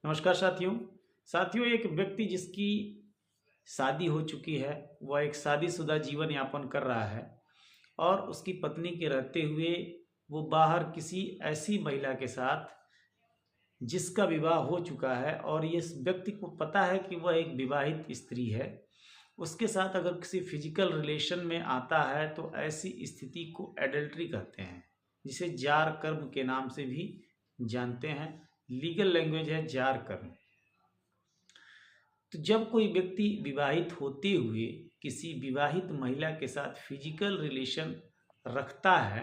नमस्कार साथियों। एक व्यक्ति जिसकी शादी हो चुकी है, वह एक शादीशुदा जीवन यापन कर रहा है और उसकी पत्नी के रहते हुए वो बाहर किसी ऐसी महिला के साथ जिसका विवाह हो चुका है और ये इस व्यक्ति को पता है कि वह एक विवाहित स्त्री है, उसके साथ अगर किसी फिजिकल रिलेशन में आता है तो ऐसी स्थिति को एडल्ट्री कहते हैं, जिसे जार कर्म के नाम से भी जानते हैं। लीगल लैंग्वेज है जार कर्म। तो जब कोई व्यक्ति विवाहित होते हुए किसी विवाहित महिला के साथ फिजिकल रिलेशन रखता है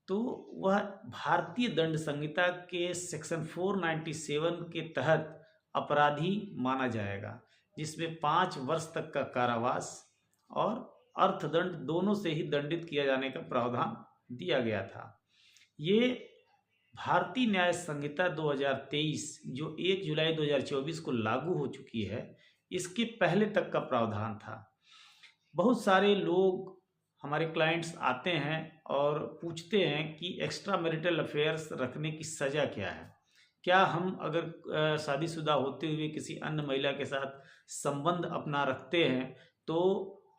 तो वह भारतीय दंड संहिता के सेक्शन 497 के तहत अपराधी माना जाएगा, जिसमें 5 वर्ष तक का कारावास और अर्थदंड दोनों से ही दंडित किया जाने का प्रावधान दिया गया था। ये भारतीय न्याय संहिता 2023 जो 1 जुलाई 2024 को लागू हो चुकी है, इसके पहले तक का प्रावधान था। बहुत सारे लोग हमारे क्लाइंट्स आते हैं और पूछते हैं कि एक्स्ट्रा मैरिटल अफेयर्स रखने की सज़ा क्या है। क्या हम अगर शादीशुदा होते हुए किसी अन्य महिला के साथ संबंध अपना रखते हैं तो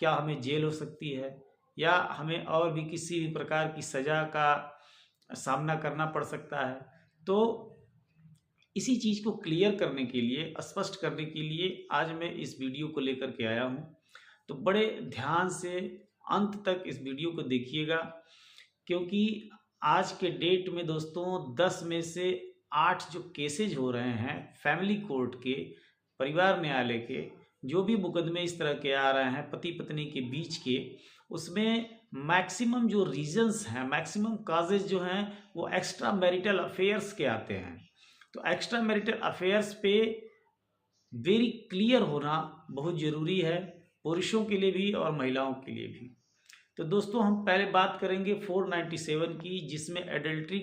क्या हमें जेल हो सकती है या हमें और भी किसी भी प्रकार की सज़ा का सामना करना पड़ सकता है। तो इसी चीज़ को क्लियर करने के लिए, स्पष्ट करने के लिए आज मैं इस वीडियो को लेकर के आया हूँ। तो बड़े ध्यान से अंत तक इस वीडियो को देखिएगा, क्योंकि आज के डेट में दोस्तों 10 में से 8 जो केसेज हो रहे हैं फैमिली कोर्ट के, परिवार न्यायालय के, जो भी मुकदमे इस तरह के आ रहे हैं पति पत्नी के बीच के, उसमें मैक्सिमम जो रीजंस हैं, मैक्सिमम काजेज जो हैं वो एक्स्ट्रा मैरिटल अफेयर्स के आते हैं। तो एक्स्ट्रा मैरिटल अफेयर्स पे वेरी क्लियर होना बहुत ज़रूरी है, पुरुषों के लिए भी और महिलाओं के लिए भी। तो दोस्तों हम पहले बात करेंगे 497 की, जिसमें एडल्ट्री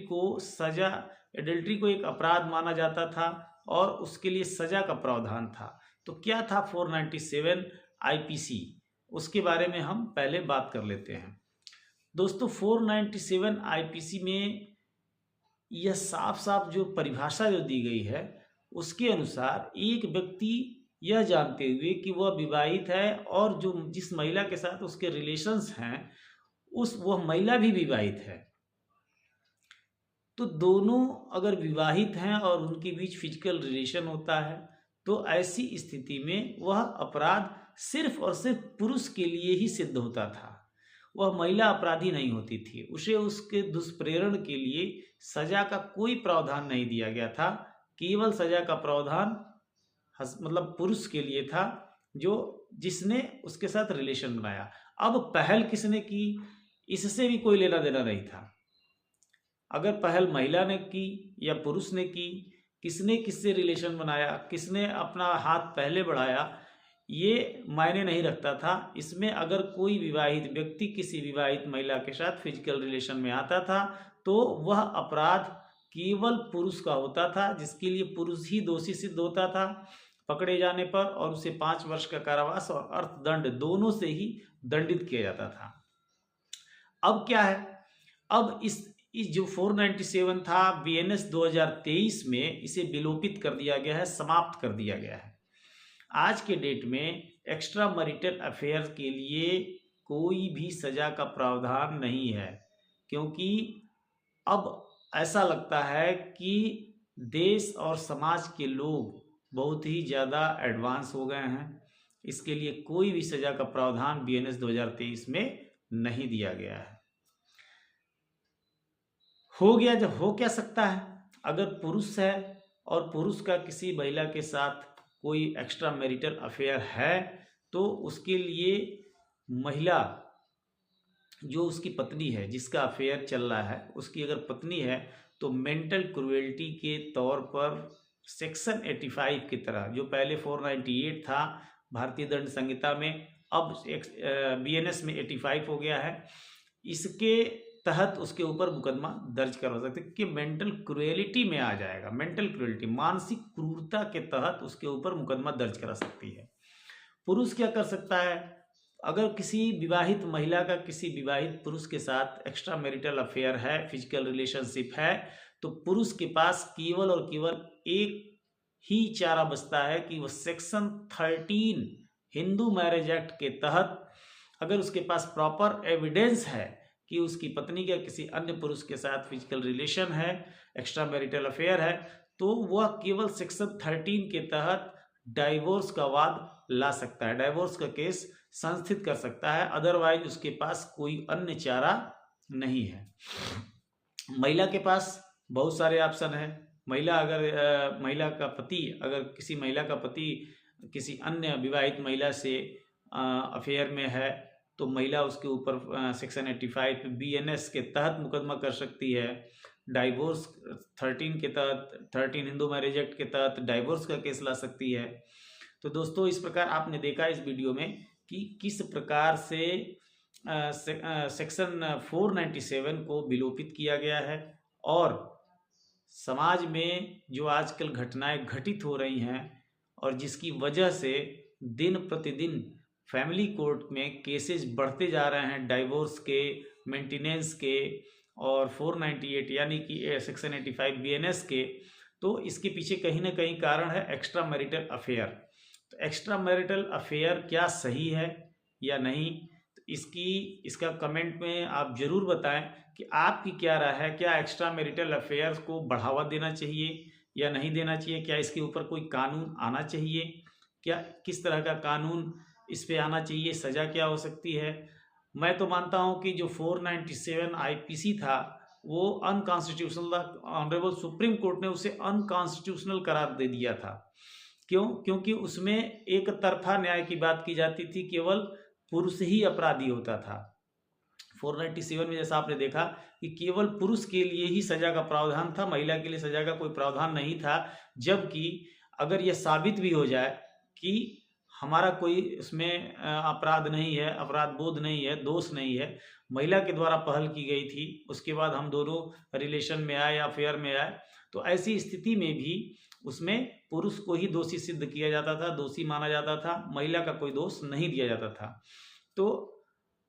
को एक अपराध माना जाता था और उसके लिए सज़ा का प्रावधान था। तो क्या था 497 आईपीसी, उसके बारे में हम पहले बात कर लेते हैं। दोस्तों 497 आईपीसी में यह साफ साफ जो परिभाषा जो दी गई है उसके अनुसार एक व्यक्ति यह जानते हुए कि वह विवाहित है और जो जिस महिला के साथ उसके रिलेशंस हैं वह महिला भी विवाहित है, तो दोनों अगर विवाहित हैं और उनके बीच फिजिकल रिलेशन होता है तो ऐसी स्थिति में वह अपराध सिर्फ और सिर्फ पुरुष के लिए ही सिद्ध होता था। वह महिला अपराधी नहीं होती थी, उसे उसके दुष्प्रेरण के लिए सजा का कोई प्रावधान नहीं दिया गया था। केवल सजा का प्रावधान मतलब पुरुष के लिए था जो जिसने उसके साथ रिलेशन बनाया। अब पहल किसने की, इससे भी कोई लेना देना नहीं था। अगर पहल महिला ने की या पुरुष ने की, किसने किससे रिलेशन बनाया, किसने अपना हाथ पहले बढ़ाया, ये मायने नहीं रखता था। इसमें अगर कोई विवाहित व्यक्ति किसी विवाहित महिला के साथ फिजिकल रिलेशन में आता था तो वह अपराध केवल पुरुष का होता था, जिसके लिए पुरुष ही दोषी सिद्ध होता था पकड़े जाने पर, और उसे 5 वर्ष का कारावास और अर्थदंड दोनों से ही दंडित किया जाता था। अब क्या है, अब इस जो 497 था बीएनएस 2023 में इसे विलोपित कर दिया गया है, समाप्त कर दिया गया है। आज के डेट में एक्स्ट्रा मैरिटल अफेयर के लिए कोई भी सजा का प्रावधान नहीं है, क्योंकि अब ऐसा लगता है कि देश और समाज के लोग बहुत ही ज़्यादा एडवांस हो गए हैं। इसके लिए कोई भी सजा का प्रावधान बीएनएस 2023 में नहीं दिया गया है। हो गया, जब हो क्या सकता है, अगर पुरुष है और पुरुष का किसी महिला के साथ कोई एक्स्ट्रा मैरिटल अफेयर है तो उसके लिए महिला जो उसकी पत्नी है, जिसका अफेयर चल रहा है, उसकी अगर पत्नी है तो मेंटल क्रुएल्टी के तौर पर सेक्शन 85 की तरह, जो पहले 498 था भारतीय दंड संहिता में, अब बीएनएस में 85 हो गया है, इसके तहत उसके ऊपर मुकदमा दर्ज करवा सकते कि मेंटल क्रुएलिटी में आ जाएगा। मेंटल क्रुएलिटी, मानसिक क्रूरता के तहत उसके ऊपर मुकदमा दर्ज करा सकती है। पुरुष क्या कर सकता है, अगर किसी विवाहित महिला का किसी विवाहित पुरुष के साथ एक्स्ट्रा मैरिटल अफेयर है, फिजिकल रिलेशनशिप है, तो पुरुष के पास केवल और केवल एक ही चारा बचता है कि वो सेक्शन 13 हिंदू मैरिज एक्ट के तहत अगर उसके पास प्रॉपर एविडेंस है कि उसकी पत्नी का किसी अन्य पुरुष के साथ फिजिकल रिलेशन है, एक्स्ट्रा मैरिटल अफेयर है, तो वह केवल सेक्शन 13 के तहत डाइवोर्स का वाद ला सकता है, डाइवोर्स का केस संस्थित कर सकता है। अदरवाइज उसके पास कोई अन्य चारा नहीं है। महिला के पास बहुत सारे ऑप्शन है। महिला का पति अगर किसी महिला का पति किसी अन्य विवाहित महिला से अफेयर में है तो महिला उसके ऊपर सेक्शन 85 BNS के तहत मुकदमा कर सकती है। डाइवोर्स 13 के तहत 13 हिंदू मैरिज एक्ट के तहत डाइवोर्स का केस ला सकती है। तो दोस्तों इस प्रकार आपने देखा इस वीडियो में कि किस प्रकार से सेक्शन 497 को विलोपित किया गया है और समाज में जो आजकल घटनाएं घटित हो रही हैं और जिसकी वजह से दिन प्रतिदिन फैमिली कोर्ट में केसेस बढ़ते जा रहे हैं डाइवोर्स के, मेंटेनेंस के और 498 यानी कि सेक्शन 85 BNS के, तो इसके पीछे कहीं ना कहीं कारण है एक्स्ट्रा मैरिटल अफेयर। तो एक्स्ट्रा मैरिटल अफेयर क्या सही है या नहीं, तो इसका कमेंट में आप जरूर बताएं कि आपकी क्या राय है। क्या एक्स्ट्रा मैरिटल अफेयर्स को बढ़ावा देना चाहिए या नहीं देना चाहिए? क्या इसके ऊपर कोई कानून आना चाहिए? क्या किस तरह का कानून इस पे आना चाहिए? सज़ा क्या हो सकती है? मैं तो मानता हूं कि जो 497 IPC था वो अनकॉन्स्टिट्यूशनल था। ऑनरेबल सुप्रीम कोर्ट ने उसे अनकॉन्स्टिट्यूशनल करार दे दिया था। क्यों? क्योंकि उसमें एक तरफा न्याय की बात की जाती थी, केवल पुरुष ही अपराधी होता था। 497 में जैसा आपने देखा कि केवल पुरुष के लिए ही सजा का प्रावधान था, महिला के लिए सजा का कोई प्रावधान नहीं था। जबकि अगर यह साबित भी हो जाए कि हमारा कोई इसमें अपराध नहीं है, अपराध बोध नहीं है, दोष नहीं है, महिला के द्वारा पहल की गई थी, उसके बाद हम दोनों रिलेशन में आए या अफेयर में आए, तो ऐसी स्थिति में भी उसमें पुरुष को ही दोषी सिद्ध किया जाता था, दोषी माना जाता था, महिला का कोई दोष नहीं दिया जाता था। तो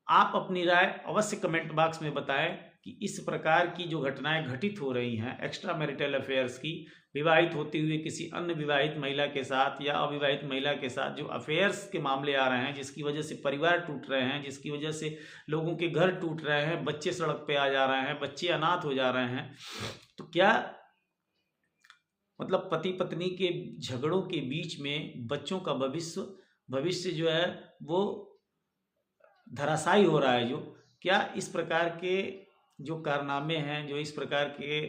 आप अपनी राय अवश्य कमेंट बॉक्स में बताएं कि इस प्रकार की जो घटनाएं घटित हो रही हैं एक्स्ट्रा मैरिटल अफेयर्स की, विवाहित होती हुई किसी अन्य विवाहित महिला के साथ या अविवाहित महिला के साथ जो अफेयर्स के मामले आ रहे हैं, जिसकी वजह से परिवार टूट रहे हैं, जिसकी वजह से लोगों के घर टूट रहे हैं, बच्चे सड़क पे आ जा रहे हैं, बच्चे अनाथ हो जा रहे हैं, तो क्या मतलब पति पत्नी के झगड़ों के बीच में बच्चों का भविष्य जो है वो धराशायी हो रहा है। जो क्या इस प्रकार के जो कारनामे हैं, जो इस प्रकार के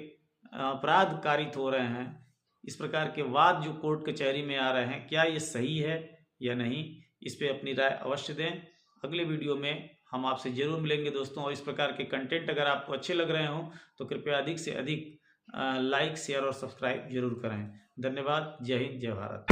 अपराध कारित हो रहे हैं, इस प्रकार के वाद जो कोर्ट कचहरी में आ रहे हैं, क्या ये सही है या नहीं? इस पे अपनी राय अवश्य दें। अगले वीडियो में हम आपसे जरूर मिलेंगे दोस्तों। और इस प्रकार के कंटेंट अगर आपको अच्छे लग रहे हों तो कृपया अधिक से अधिक लाइक, शेयर और सब्सक्राइब जरूर करें। धन्यवाद। जय हिंद, जय भारत।